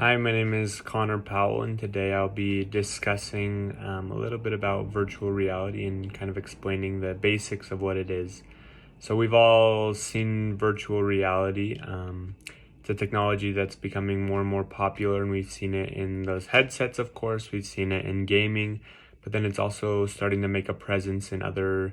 Hi, my name is Connor Powell, and today I'll be discussing a little bit about virtual reality and kind of explaining the basics of what it is. So, we've all seen virtual reality. It's a technology that's becoming more and more popular, and we've seen it in those headsets, of course, we've seen it in gaming, but then it's also starting to make a presence in other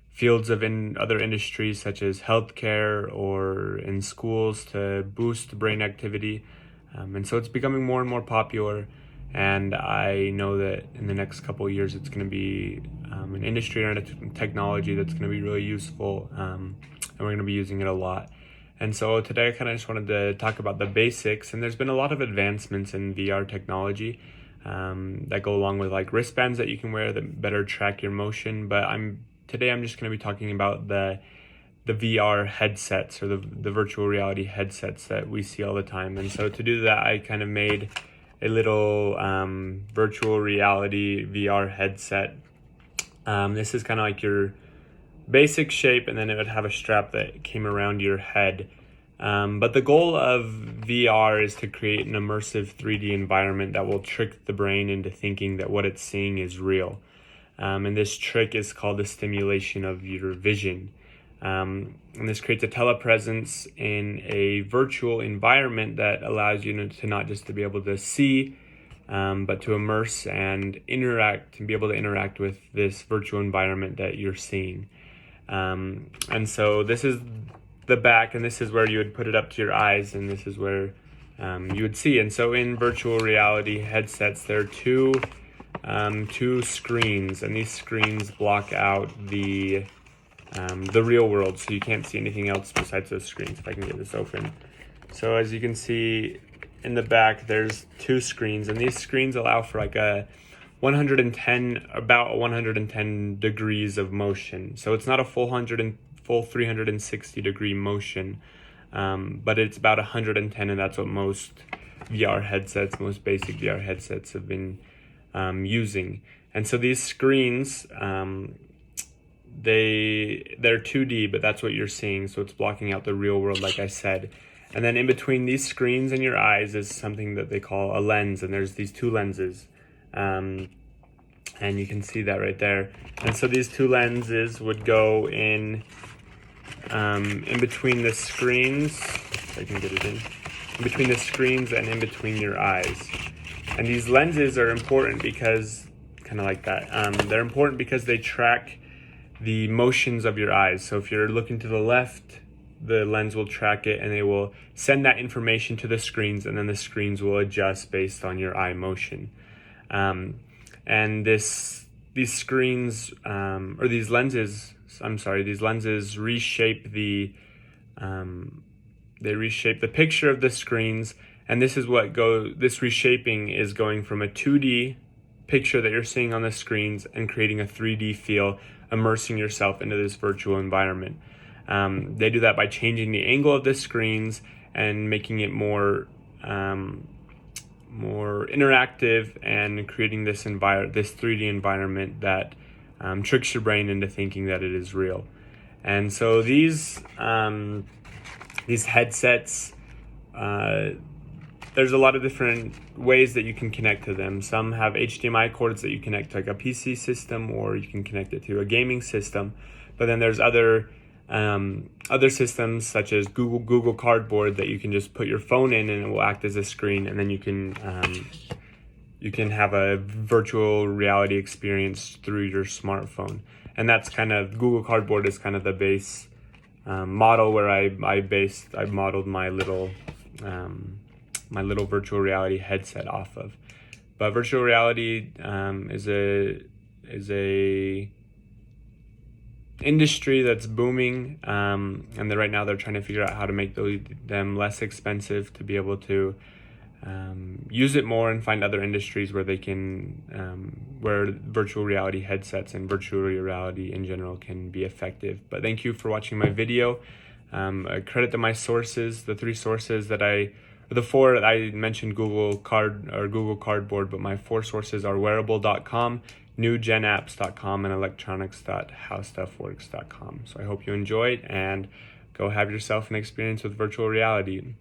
fields of other industries such as healthcare or in schools to boost brain activity. And so it's becoming more and more popular, and I know that in the next couple of years it's going to be an industry and a technology that's going to be really useful, and we're going to be using it a lot. And so today I kind of just wanted to talk about the basics, and there's been a lot of advancements in VR technology that go along with like wristbands that you can wear that better track your motion, but today I'm just going to be talking about the VR headsets or the virtual reality headsets that we see all the time. And so to do that, I kind of made a little virtual reality VR headset. This is kind of like your basic shape, and then it would have a strap that came around your head. But the goal of VR is to create an immersive 3D environment that will trick the brain into thinking that what it's seeing is real. And this trick is called the stimulation of your vision. And this creates a telepresence in a virtual environment that allows you to not just to be able to see, but to immerse and interact and be able to interact with this virtual environment that you're seeing. And so this is the back, and this is where you would put it up to your eyes, and this is where you would see. And so in virtual reality headsets, there are two screens, and these screens block out the real world, so you can't see anything else besides those screens. If I can get this open. So as you can see in the back, there's two screens, and these screens allow for like about 110 degrees of motion. So it's not a full 360 degree motion, but it's about 110, and that's what most basic VR headsets have been using. And so these screens, they're 2D, but that's what you're seeing, so it's blocking out the real world, like I said. And then in between these screens and your eyes is something that they call a lens, and there's these two lenses, and you can see that right there. And so these two lenses would go in between the screens, if I can get it in between the screens and in between your eyes. And these lenses are important because, kind of like that, they're important because they track the motions of your eyes. So if you're looking to the left, the lens will track it, and they will send that information to the screens, and then the screens will adjust based on your eye motion. And these lenses reshape the picture of the screens, and this reshaping is going from a 2D picture that you're seeing on the screens and creating a 3D feel, immersing yourself into this virtual environment. They do that by changing the angle of the screens and making it more interactive, and creating this 3D environment that tricks your brain into thinking that it is real. And so these headsets, there's a lot of different ways that you can connect to them. Some have HDMI cords that you connect to like a PC system, or you can connect it to a gaming system. But then there's other systems such as Google Cardboard that you can just put your phone in, and it will act as a screen, and then you can have a virtual reality experience through your smartphone. And that's Google Cardboard is kind of the base model where I modeled my little virtual reality headset off of. But virtual reality is a industry that's booming, and right now they're trying to figure out how to make them less expensive to be able to use it more, and find other industries where they can where virtual reality headsets and virtual reality in general can be effective. But thank you for watching my video. I credit to my sources, the four that I mentioned, Google Cardboard, but my four sources are wearable.com, newgenapps.com, and electronics.howstuffworks.com. So I hope you enjoyed, and go have yourself an experience with virtual reality.